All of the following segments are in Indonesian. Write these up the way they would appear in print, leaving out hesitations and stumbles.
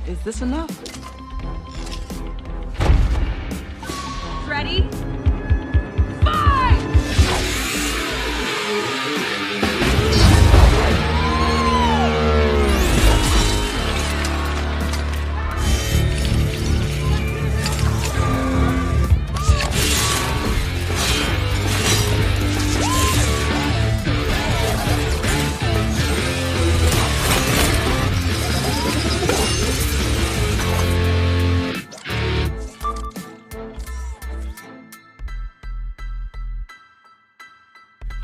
Is this enough? Ready? Fight!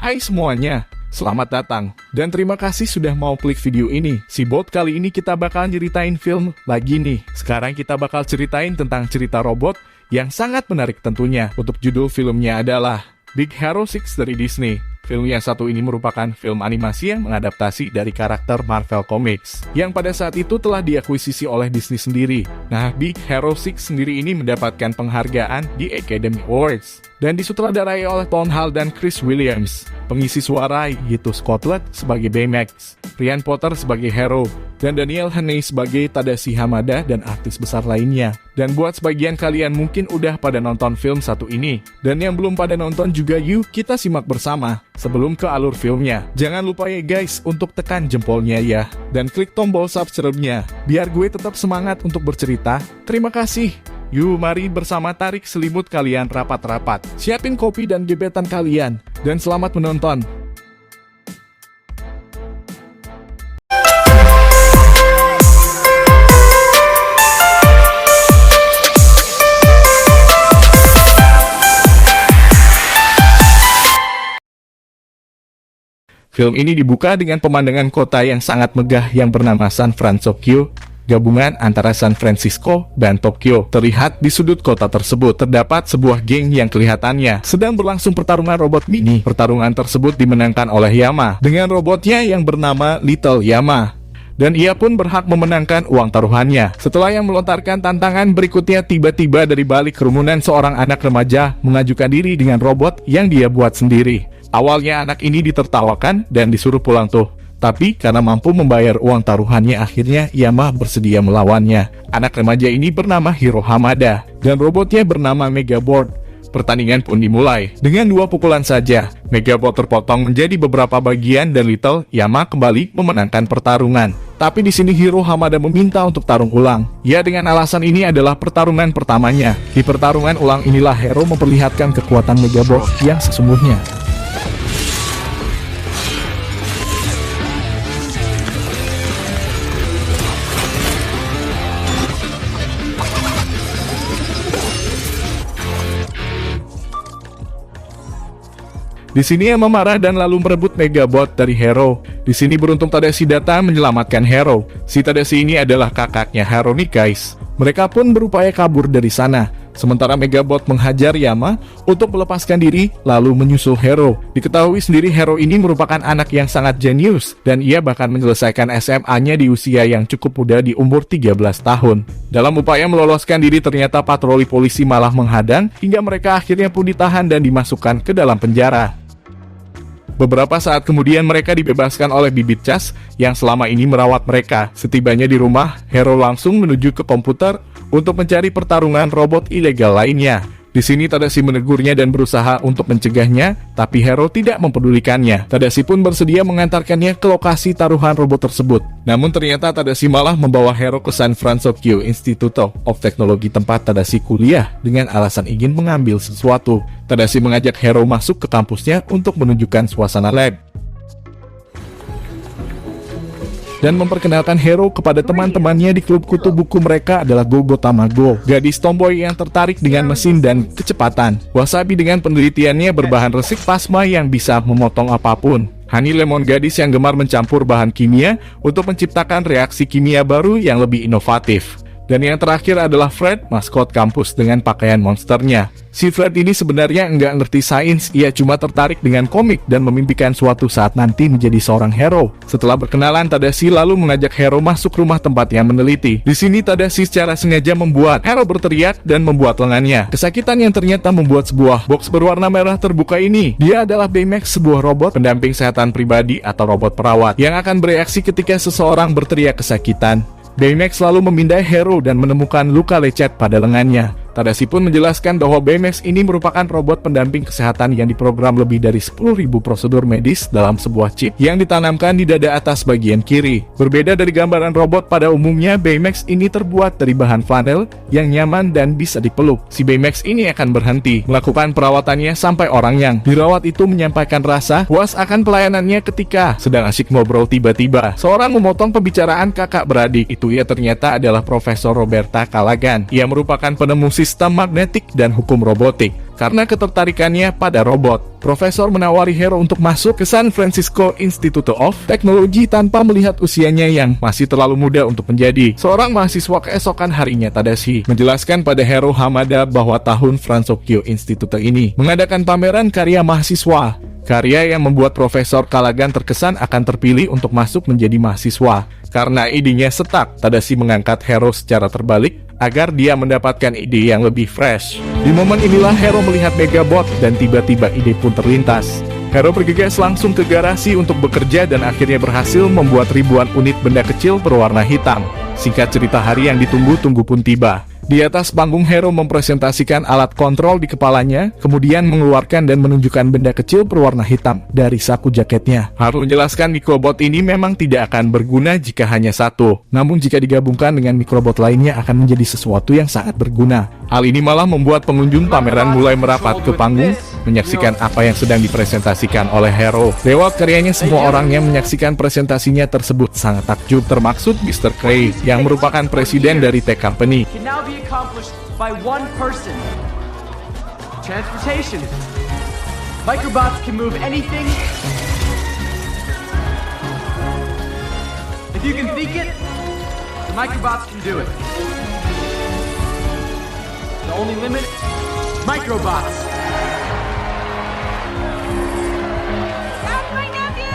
Hai semuanya, selamat datang dan terima kasih sudah mau klik video ini. Si Bot, kali ini kita bakal ceritain film lagi nih. Sekarang kita bakal ceritain tentang cerita robot yang sangat menarik tentunya. Untuk judul filmnya adalah Big Hero 6 dari Disney. Film yang satu ini merupakan film animasi yang mengadaptasi dari karakter Marvel Comics, yang pada saat itu telah diakuisisi oleh Disney sendiri. Nah, Big Hero 6 sendiri ini mendapatkan penghargaan di Academy Awards, dan disutradarai oleh Tom Hall dan Chris Williams. Pengisi suara yaitu Scott Lett sebagai Baymax, Ryan Potter sebagai Hero, dan Daniel Haney sebagai Tadashi Hamada dan artis besar lainnya. Dan buat sebagian kalian mungkin udah pada nonton film satu ini, dan yang belum pada nonton juga, yuk kita simak bersama. Sebelum ke alur filmnya, jangan lupa ya guys untuk tekan jempolnya ya, dan klik tombol subscribe-nya, biar gue tetap semangat untuk bercerita. Terima kasih. Yuk mari bersama tarik selimut kalian rapat-rapat, siapin kopi dan gebetan kalian, dan selamat menonton. Film ini dibuka dengan pemandangan kota yang sangat megah yang bernama San Francisco. Gabungan antara San Francisco dan Tokyo. Terlihat di sudut kota tersebut terdapat sebuah geng yang kelihatannya sedang berlangsung pertarungan robot mini. Pertarungan tersebut dimenangkan oleh Yama dengan robotnya yang bernama Little Yama, dan ia pun berhak memenangkan uang taruhannya. Setelah yang melontarkan tantangan berikutnya, tiba-tiba dari balik kerumunan seorang anak remaja mengajukan diri dengan robot yang dia buat sendiri. Awalnya anak ini ditertawakan dan disuruh pulang tuh. Tapi karena mampu membayar uang taruhannya, akhirnya Yama bersedia melawannya. Anak remaja ini bernama Hiro Hamada dan robotnya bernama Megabot. Pertandingan pun dimulai. Dengan 2 pukulan saja, Megabot terpotong menjadi beberapa bagian dan Little Yama kembali memenangkan pertarungan. Tapi di sini Hiro Hamada meminta untuk tarung ulang. Ya, dengan alasan ini adalah pertarungan pertamanya. Di pertarungan ulang inilah Hero memperlihatkan kekuatan Megabot yang sesungguhnya. Di sini Yama marah dan lalu merebut Megabot dari Hero. Di sini beruntung Tadashi datang menyelamatkan Hero. Si Tadashi ini adalah kakaknya Hero nih guys. Mereka pun berupaya kabur dari sana. Sementara Megabot menghajar Yama untuk melepaskan diri lalu menyusul Hero. Diketahui sendiri Hero ini merupakan anak yang sangat jenius, dan ia bahkan menyelesaikan SMA-nya di usia yang cukup muda di umur 13 tahun. Dalam upaya meloloskan diri, ternyata patroli polisi malah menghadang hingga mereka akhirnya pun ditahan dan dimasukkan ke dalam penjara. Beberapa saat kemudian mereka dibebaskan oleh bibit cas yang selama ini merawat mereka. Setibanya di rumah, Hero langsung menuju ke komputer untuk mencari pertarungan robot ilegal lainnya. Di sini Tadashi menegurnya dan berusaha untuk mencegahnya, tapi Hero tidak mempedulikannya. Tadashi pun bersedia mengantarkannya ke lokasi taruhan robot tersebut. Namun ternyata Tadashi malah membawa Hero ke San Francisco Institute of Technology tempat Tadashi kuliah dengan alasan ingin mengambil sesuatu. Tadashi mengajak Hero masuk ke kampusnya untuk menunjukkan suasana lab dan memperkenalkan Hero kepada teman-temannya di klub kutu buku mereka adalah Gogo Tamago, gadis tomboy yang tertarik dengan mesin dan kecepatan. Wasabi dengan penelitiannya berbahan resik plasma yang bisa memotong apapun. Honey Lemon, gadis yang gemar mencampur bahan kimia untuk menciptakan reaksi kimia baru yang lebih inovatif. Dan yang terakhir adalah Fred, maskot kampus dengan pakaian monsternya. Si Fred ini sebenarnya nggak ngerti sains, ia cuma tertarik dengan komik dan memimpikan suatu saat nanti menjadi seorang hero. Setelah berkenalan, Tadashi lalu mengajak Hero masuk rumah tempat yang meneliti. Di sini Tadashi secara sengaja membuat Hero berteriak dan membuat lengannya. Kesakitan yang ternyata membuat sebuah box berwarna merah terbuka ini. Dia adalah Baymax, sebuah robot pendamping kesehatan pribadi atau robot perawat yang akan bereaksi ketika seseorang berteriak kesakitan. Baymax lalu memindai Hero dan menemukan luka lecet pada lengannya. Tadashi pun menjelaskan bahwa Baymax ini merupakan robot pendamping kesehatan yang diprogram lebih dari 10.000 prosedur medis dalam sebuah chip yang ditanamkan di dada atas bagian kiri. Berbeda dari gambaran robot pada umumnya, Baymax ini terbuat dari bahan flanel yang nyaman dan bisa dipeluk. Si Baymax ini akan berhenti melakukan perawatannya sampai orang yang dirawat itu menyampaikan rasa puas akan pelayanannya ketika sedang asyik ngobrol. Tiba-tiba seorang memotong pembicaraan kakak beradik. Itu ia ternyata adalah Profesor Roberta Callaghan. Ia merupakan penemu sistem magnetik dan hukum robotik. Karena ketertarikannya pada robot, Profesor menawari Hero untuk masuk ke San Francisco Institute of Technology tanpa melihat usianya yang masih terlalu muda untuk menjadi seorang mahasiswa keesokan harinya. Tadashi menjelaskan pada Hero Hamada bahwa tahun Franzokyo Institute ini mengadakan pameran karya mahasiswa. Karya yang membuat Profesor Callaghan terkesan akan terpilih untuk masuk menjadi mahasiswa. Karena idenya setak, Tadashi mengangkat Hero secara terbalik agar dia mendapatkan ide yang lebih fresh. Di momen inilah Hero melihat Megabot dan tiba-tiba ide pun terlintas. Hero bergegas langsung ke garasi untuk bekerja dan akhirnya berhasil membuat ribuan unit benda kecil berwarna hitam. Singkat cerita, hari yang ditunggu-tunggu pun tiba. Di atas panggung, Hero mempresentasikan alat kontrol di kepalanya, kemudian mengeluarkan dan menunjukkan benda kecil berwarna hitam dari saku jaketnya. Haru menjelaskan mikrobot ini memang tidak akan berguna jika hanya satu, namun jika digabungkan dengan mikrobot lainnya akan menjadi sesuatu yang sangat berguna. Hal ini malah membuat pengunjung pameran mulai merapat ke panggung, menyaksikan apa yang sedang dipresentasikan oleh Hero. Lewat karyanya, semua orang yang menyaksikan presentasinya tersebut sangat takjub, termaksud Mr. Cray yang merupakan presiden dari Tech Company. Can now be accomplished by one person. Transportation. Microbots can move anything. If you can think it, the microbots can do it. The only limit, microbots.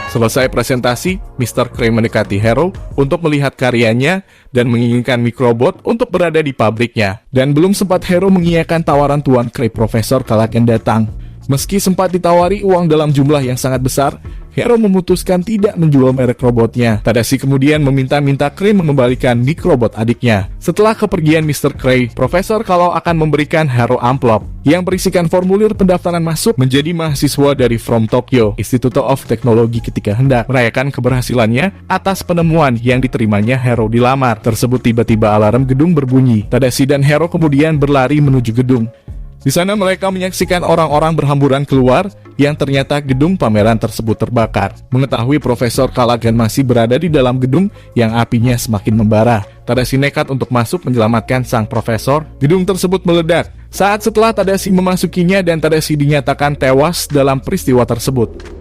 Selesai presentasi, Mr. Cray mendekati Hero untuk melihat karyanya dan menginginkan mikrobot untuk berada di pabriknya. Dan belum sempat Hero mengiyakan tawaran Tuan Cray, Profesor Callaghan datang. Meski sempat ditawari uang dalam jumlah yang sangat besar, Hero memutuskan tidak menjual merek robotnya. Tadashi kemudian meminta Cray mengembalikan mikrobot adiknya. Setelah kepergian Mr. Cray, Profesor kalau akan memberikan Hero amplop yang berisikan formulir pendaftaran masuk menjadi mahasiswa dari From Tokyo Institute of Technology ketika hendak merayakan keberhasilannya atas penemuan yang diterimanya Hero dilamar. Tersebut tiba-tiba alarm gedung berbunyi. Tadashi dan Hero kemudian berlari menuju gedung. Di sana mereka menyaksikan orang-orang berhamburan keluar yang ternyata gedung pameran tersebut terbakar. Mengetahui Profesor Callaghan masih berada di dalam gedung yang apinya semakin membara, Tadashi nekat untuk masuk menyelamatkan sang profesor. Gedung tersebut meledak saat setelah Tadashi memasukinya dan Tadashi dinyatakan tewas dalam peristiwa tersebut.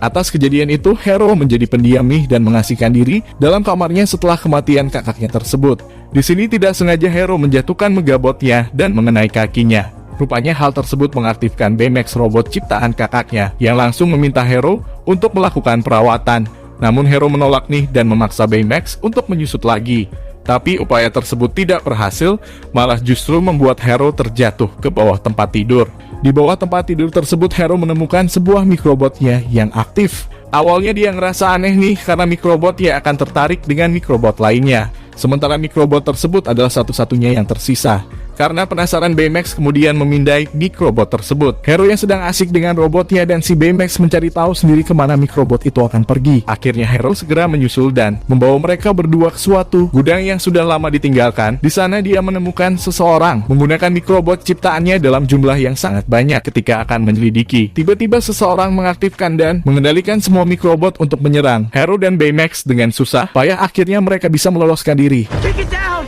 Atas kejadian itu, Hero menjadi pendiam dan mengasingkan diri dalam kamarnya setelah kematian kakaknya tersebut. Di sini tidak sengaja Hero menjatuhkan Megabotnya dan mengenai kakinya. Rupanya hal tersebut mengaktifkan Baymax robot ciptaan kakaknya yang langsung meminta Hero untuk melakukan perawatan. Namun Hero menolak dan memaksa Baymax untuk menyusut lagi. Tapi upaya tersebut tidak berhasil, malah justru membuat Hero terjatuh ke bawah tempat tidur. Di bawah tempat tidur tersebut, Hero menemukan sebuah mikrobotnya yang aktif. Awalnya dia ngerasa aneh karena mikrobotnya akan tertarik dengan mikrobot lainnya. Sementara mikrobot tersebut adalah satu-satunya yang tersisa. Karena penasaran, Baymax kemudian memindai mikrobot tersebut. Hero yang sedang asik dengan robotnya dan si Baymax mencari tahu sendiri kemana mikrobot itu akan pergi. Akhirnya Hero segera menyusul dan membawa mereka berdua ke suatu gudang yang sudah lama ditinggalkan. Di sana dia menemukan seseorang menggunakan mikrobot ciptaannya dalam jumlah yang sangat banyak. Ketika akan menyelidiki, tiba-tiba seseorang mengaktifkan dan mengendalikan semua mikrobot untuk menyerang Hero dan Baymax dengan susah payah. Akhirnya mereka bisa meloloskan diri. Take it down!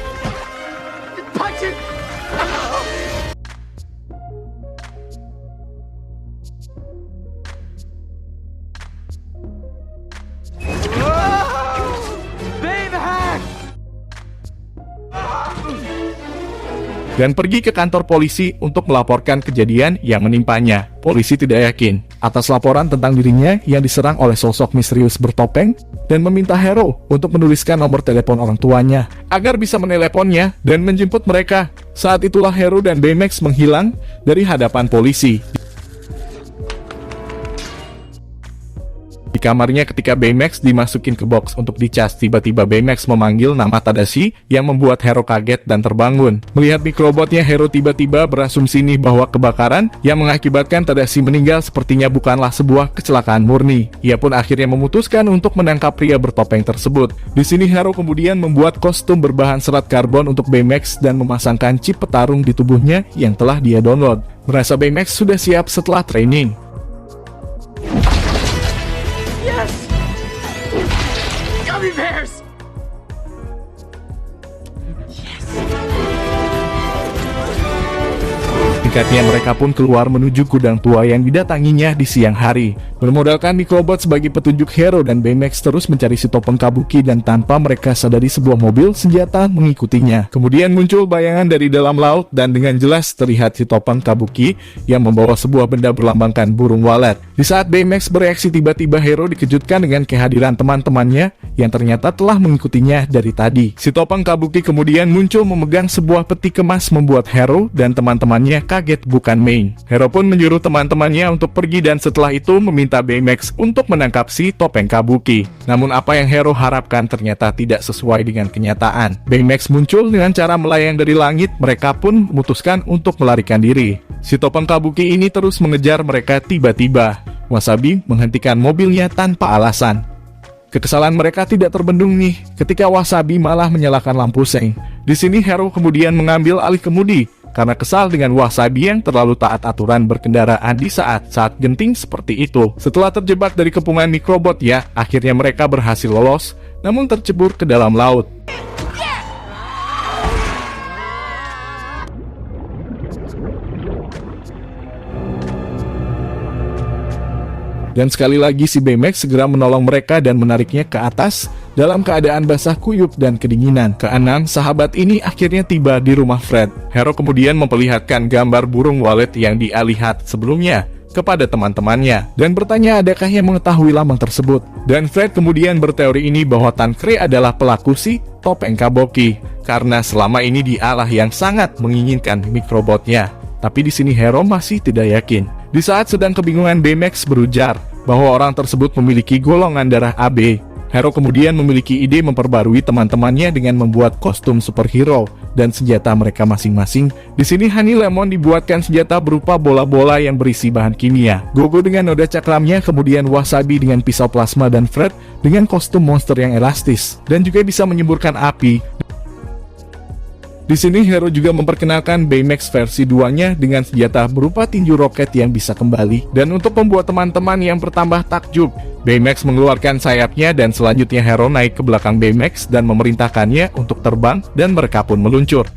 Punch it! Baymax! dan pergi ke kantor polisi untuk melaporkan kejadian yang menimpanya. Polisi tidak yakin atas laporan tentang dirinya yang diserang oleh sosok misterius bertopeng dan meminta Hero untuk menuliskan nomor telepon orang tuanya agar bisa meneleponnya dan menjemput mereka. Saat itulah Hero dan Baymax menghilang dari hadapan polisi. Di kamarnya ketika Baymax dimasukin ke box untuk dicas, tiba-tiba Baymax memanggil nama Tadashi yang membuat Hero kaget dan terbangun. Melihat mikrobotnya, Hero tiba-tiba berasumsi nih bahwa kebakaran yang mengakibatkan Tadashi meninggal sepertinya bukanlah sebuah kecelakaan murni. Ia pun akhirnya memutuskan untuk menangkap pria bertopeng tersebut. Di sini Hero kemudian membuat kostum berbahan serat karbon untuk Baymax dan memasangkan chip petarung di tubuhnya yang telah dia download. Merasa Baymax sudah siap setelah training. Yes! Gummy bears! Singkatnya, mereka pun keluar menuju gudang tua yang didatanginya di siang hari. Bermodalkan mikrobot sebagai petunjuk, Hero dan Baymax terus mencari si topeng Kabuki dan tanpa mereka sadari sebuah mobil senjata mengikutinya. Kemudian muncul bayangan dari dalam laut dan dengan jelas terlihat si topeng Kabuki yang membawa sebuah benda berlambangkan burung walet. Di saat Baymax bereaksi, tiba-tiba Hero dikejutkan dengan kehadiran teman-temannya yang ternyata telah mengikutinya dari tadi. Si topeng Kabuki kemudian muncul memegang sebuah peti kemas membuat Hero dan teman-temannya kaget bukan main. Hero pun menyuruh teman-temannya untuk pergi dan setelah itu meminta Baymax untuk menangkap si topeng Kabuki. Namun apa yang Hero harapkan ternyata tidak sesuai dengan kenyataan. Baymax muncul dengan cara melayang dari langit, mereka pun memutuskan untuk melarikan diri. Si topeng Kabuki ini terus mengejar mereka. Tiba-tiba Wasabi menghentikan mobilnya tanpa alasan. Kekesalan mereka tidak terbendung nih ketika Wasabi malah menyalakan lampu seng. Di sini Hero kemudian mengambil alih kemudi karena kesal dengan Wasabi yang terlalu taat aturan berkendaraan di saat-saat genting seperti itu. Setelah terjebak dari kepungan mikrobot ya, akhirnya mereka berhasil lolos namun tercebur ke dalam laut. Dan sekali lagi si Baymax segera menolong mereka dan menariknya ke atas dalam keadaan basah kuyup dan kedinginan. Keenam sahabat ini akhirnya tiba di rumah Fred. Hero kemudian memperlihatkan gambar burung walet yang dia lihat sebelumnya kepada teman-temannya dan bertanya adakah yang mengetahui lambang tersebut. Dan Fred kemudian berteori ini bahwa Tancred adalah pelaku si topeng Kabuki karena selama ini dialah yang sangat menginginkan mikrobotnya. Tapi di sini Hero masih tidak yakin. Di saat sedang kebingungan, Baymax berujar bahwa orang tersebut memiliki golongan darah AB. Hero kemudian memiliki ide memperbarui teman-temannya dengan membuat kostum superhero dan senjata mereka masing-masing. Di sini Honey Lemon dibuatkan senjata berupa bola-bola yang berisi bahan kimia. Gogo dengan noda cakramnya, kemudian Wasabi dengan pisau plasma dan Fred dengan kostum monster yang elastis dan juga bisa menyemburkan api. Di sini Hero juga memperkenalkan Baymax versi 2-nya dengan senjata berupa tinju roket yang bisa kembali. Dan untuk membuat teman-teman yang bertambah takjub, Baymax mengeluarkan sayapnya dan selanjutnya Hero naik ke belakang Baymax dan memerintahkannya untuk terbang dan mereka pun meluncur.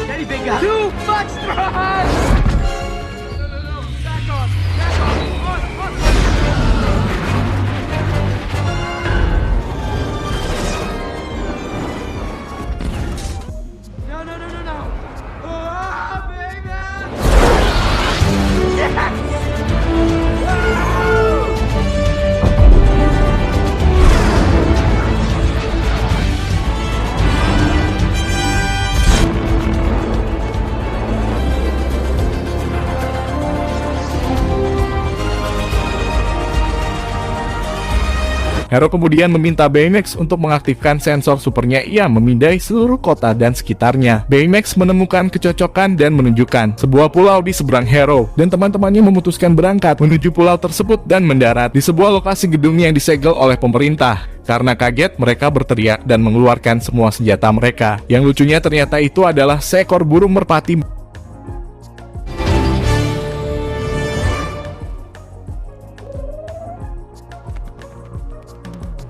Steady, big guy. Too much thrust! Hero kemudian meminta Baymax untuk mengaktifkan sensor supernya yang memindai seluruh kota dan sekitarnya. Baymax menemukan kecocokan dan menunjukkan sebuah pulau di seberang Hero, dan teman-temannya memutuskan berangkat menuju pulau tersebut dan mendarat di sebuah lokasi gedung yang disegel oleh pemerintah. Karena kaget, mereka berteriak dan mengeluarkan semua senjata mereka. Yang lucunya ternyata itu adalah seekor burung merpati.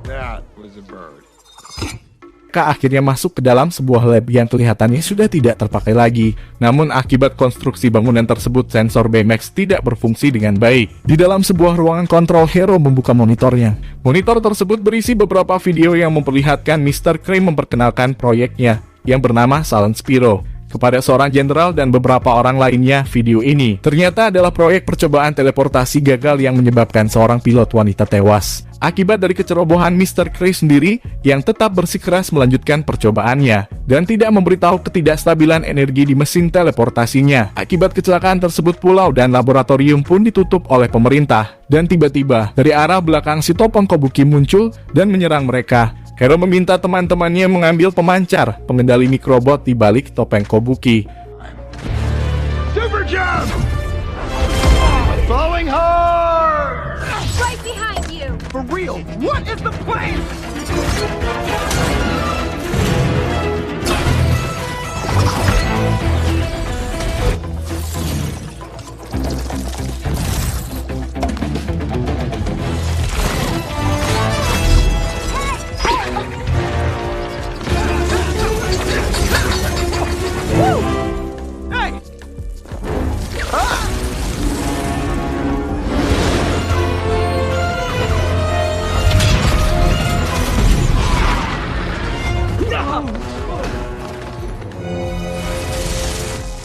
That was a bird. akhirnya masuk ke dalam sebuah lab yang kelihatannya sudah tidak terpakai lagi. Namun akibat konstruksi bangunan tersebut, sensor Baymax tidak berfungsi dengan baik. Di dalam sebuah ruangan kontrol, Hero membuka monitornya. Monitor tersebut berisi beberapa video yang memperlihatkan Mr. Kree memperkenalkan proyeknya yang bernama Silent Spiro kepada seorang jenderal dan beberapa orang lainnya. Video ini ternyata adalah proyek percobaan teleportasi gagal yang menyebabkan seorang pilot wanita tewas akibat dari kecerobohan Mr. Kree sendiri yang tetap bersikeras melanjutkan percobaannya dan tidak memberitahu ketidakstabilan energi di mesin teleportasinya. Akibat kecelakaan tersebut, pulau dan laboratorium pun ditutup oleh pemerintah. Dan tiba-tiba dari arah belakang si topeng Kobuki muncul dan menyerang mereka. Hero meminta teman-temannya mengambil pemancar pengendali mikrobot di balik topeng Kobuki. Super jump! Falling hard! Right behind you! For real, what is the plan? Hey!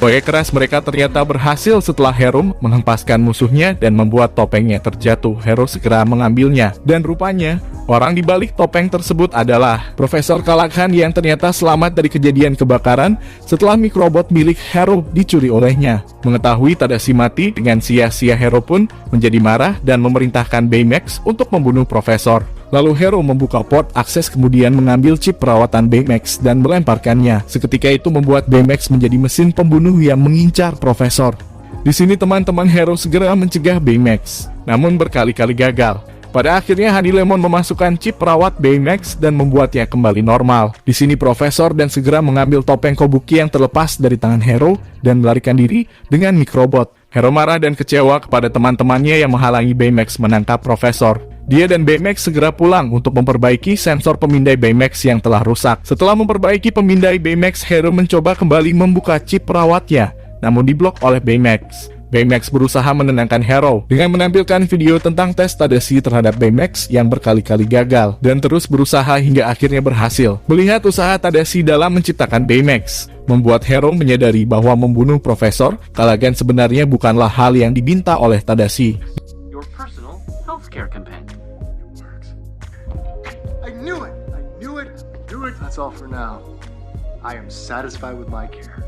Proyek keras mereka ternyata berhasil setelah Hero menghempaskan musuhnya dan membuat topengnya terjatuh. Hero segera mengambilnya, dan rupanya orang di balik topeng tersebut adalah Profesor Callaghan yang ternyata selamat dari kejadian kebakaran setelah mikrobot milik Hero dicuri olehnya. Mengetahui Tadashi mati dengan sia-sia, Hero pun menjadi marah dan memerintahkan Baymax untuk membunuh Profesor. Lalu Hero membuka port akses, kemudian mengambil chip perawatan Baymax dan melemparkannya. Seketika itu membuat Baymax menjadi mesin pembunuh yang mengincar Profesor. Di sini teman-teman Hero segera mencegah Baymax, namun berkali-kali gagal. Pada akhirnya Honey Lemon memasukkan chip perawat Baymax dan membuatnya kembali normal. Di sini Profesor dan segera mengambil topeng Kobuki yang terlepas dari tangan Hero dan melarikan diri dengan mikrobot. Hero marah dan kecewa kepada teman-temannya yang menghalangi Baymax menangkap Profesor. Dia dan Baymax segera pulang untuk memperbaiki sensor pemindai Baymax yang telah rusak. Setelah memperbaiki pemindai Baymax, Hero mencoba kembali membuka chip perawatnya, namun diblok oleh Baymax. Baymax berusaha menenangkan Hero dengan menampilkan video tentang tes Tadashi terhadap Baymax yang berkali-kali gagal, dan terus berusaha hingga akhirnya berhasil. Melihat usaha Tadashi dalam menciptakan Baymax membuat Hero menyadari bahwa membunuh Profesor Callaghan sebenarnya bukanlah hal yang diminta oleh Tadashi. Your personal healthcare companion. I knew it! I knew it! I knew it! That's all for now. I am satisfied with my care.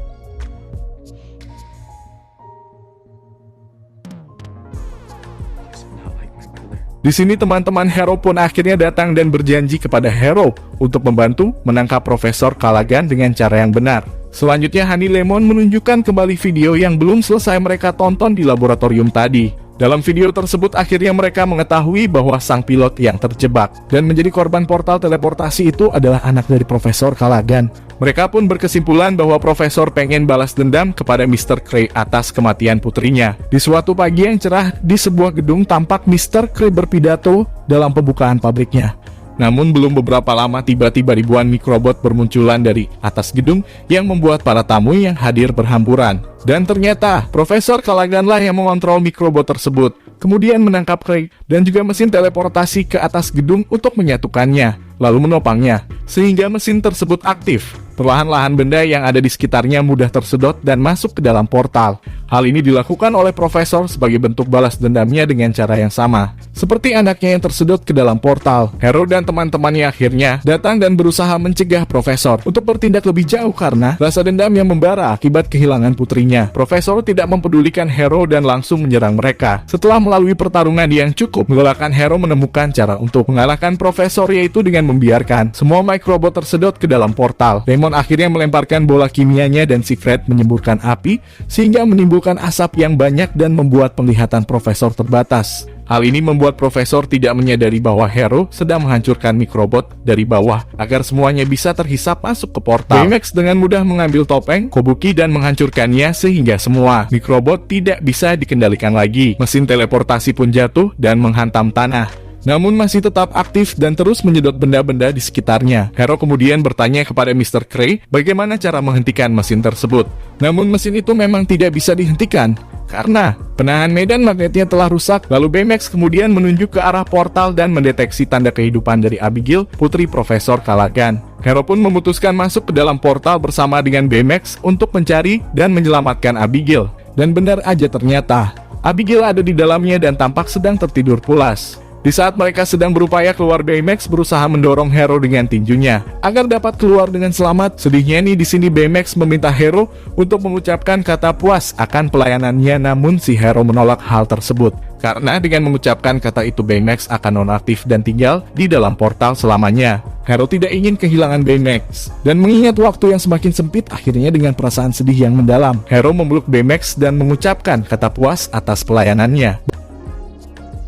Di sini teman-teman Hero pun akhirnya datang dan berjanji kepada Hero untuk membantu menangkap Profesor Callaghan dengan cara yang benar. Selanjutnya Honey Lemon menunjukkan kembali video yang belum selesai mereka tonton di laboratorium tadi. Dalam video tersebut akhirnya mereka mengetahui bahwa sang pilot yang terjebak dan menjadi korban portal teleportasi itu adalah anak dari Profesor Callaghan. Mereka pun berkesimpulan bahwa Profesor pengen balas dendam kepada Mr. Kree atas kematian putrinya. Di suatu pagi yang cerah di sebuah gedung, tampak Mr. Kree berpidato dalam pembukaan pabriknya. Namun belum beberapa lama tiba-tiba ribuan mikrobot bermunculan dari atas gedung yang membuat para tamu yang hadir berhamburan. Dan ternyata Profesor Callaghan lah yang mengontrol mikrobot tersebut, kemudian menangkap Kree dan juga mesin teleportasi ke atas gedung untuk menyatukannya, lalu menopangnya, sehingga mesin tersebut aktif. Perlahan-lahan benda yang ada di sekitarnya mudah tersedot dan masuk ke dalam portal. Hal ini dilakukan oleh Profesor sebagai bentuk balas dendamnya dengan cara yang sama, seperti anaknya yang tersedot ke dalam portal. Hero dan teman-temannya akhirnya datang dan berusaha mencegah Profesor untuk bertindak lebih jauh karena rasa dendam yang membara akibat kehilangan putrinya. Profesor tidak mempedulikan Hero dan langsung menyerang mereka. Setelah melalui pertarungan yang cukup melelahkan, Hero menemukan cara untuk mengalahkan Profesor, yaitu dengan membiarkan semua mikrobot tersedot ke dalam portal. Lemon akhirnya melemparkan bola kimianya dan si Fred menyemburkan api sehingga menimbulkan asap yang banyak dan membuat penglihatan Profesor terbatas. Hal ini membuat Profesor tidak menyadari bahwa Hero sedang menghancurkan mikrobot dari bawah agar semuanya bisa terhisap masuk ke portal. Baymax dengan mudah mengambil topeng Kobuki dan menghancurkannya sehingga semua mikrobot tidak bisa dikendalikan lagi. Mesin teleportasi pun jatuh dan menghantam tanah. namun masih tetap aktif dan terus menyedot benda-benda di sekitarnya. Hero kemudian bertanya kepada Mr. Cray bagaimana cara menghentikan mesin tersebut. Namun mesin itu memang tidak bisa dihentikan karena penahan medan magnetnya telah rusak. Lalu Baymax kemudian menunjuk ke arah portal dan mendeteksi tanda kehidupan dari Abigail, putri Profesor Callaghan. Hero pun memutuskan masuk ke dalam portal bersama dengan Baymax untuk mencari dan menyelamatkan Abigail. Dan benar aja ternyata, Abigail ada di dalamnya dan tampak sedang tertidur pulas. Di saat mereka sedang berupaya keluar, Baymax berusaha mendorong Hero dengan tinjunya agar dapat keluar dengan selamat. Sedihnya nih di sini Baymax meminta Hero untuk mengucapkan kata puas akan pelayanannya, namun si Hero menolak hal tersebut. Karena dengan mengucapkan kata itu Baymax akan nonaktif dan tinggal di dalam portal selamanya. Hero tidak ingin kehilangan Baymax. Dan mengingat waktu yang semakin sempit, akhirnya dengan perasaan sedih yang mendalam, Hero memeluk Baymax dan mengucapkan kata puas atas pelayanannya.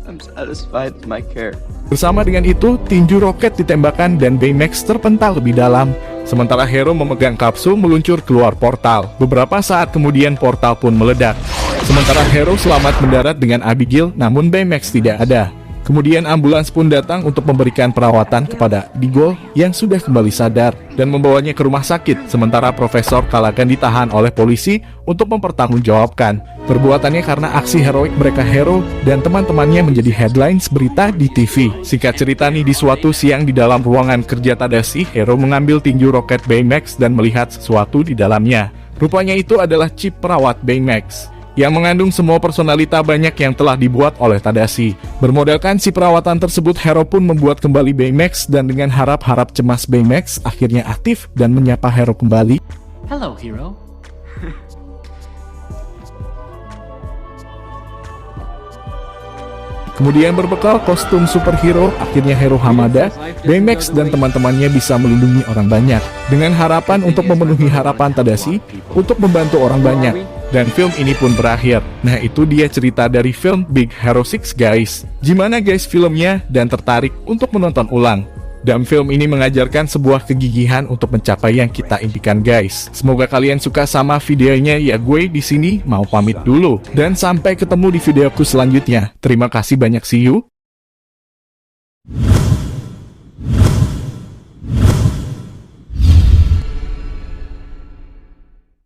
I'm satisfied with my care. Bersama dengan itu, tinju roket ditembakkan dan Baymax terpental lebih dalam. Sementara Hero memegang kapsul meluncur keluar portal. Beberapa saat kemudian portal pun meledak. Sementara Hero selamat mendarat dengan Abigail, namun Baymax tidak ada. Kemudian ambulans pun datang untuk memberikan perawatan kepada Abigail yang sudah kembali sadar dan membawanya ke rumah sakit. Sementara Profesor Callaghan ditahan oleh polisi untuk mempertanggungjawabkan perbuatannya karena aksi heroik mereka. Hero dan teman-temannya menjadi headlines berita di TV. Singkat cerita nih, di suatu siang di dalam ruangan kerja Tadashi, Hero mengambil tinju roket Baymax dan melihat sesuatu di dalamnya. Rupanya itu adalah chip perawat Baymax yang mengandung semua personalita banyak yang telah dibuat oleh Tadashi. Bermodalkan si perawatan tersebut, Hero pun membuat kembali Baymax dan dengan harap-harap cemas Baymax akhirnya aktif dan menyapa Hero kembali. Hello, hero. Kemudian berbekal kostum superhero, akhirnya Hero Hamada, Baymax dan teman-temannya bisa melindungi orang banyak. Dengan harapan untuk memenuhi harapan Tadashi untuk membantu orang banyak. Dan film ini pun berakhir. Nah, itu dia cerita dari film Big Hero 6 guys. Gimana guys filmnya dan tertarik untuk menonton ulang? Dan film ini mengajarkan sebuah kegigihan untuk mencapai yang kita impikan guys. Semoga kalian suka sama videonya ya. Gue di sini mau pamit dulu dan sampai ketemu di videoku selanjutnya. Terima kasih banyak, see you.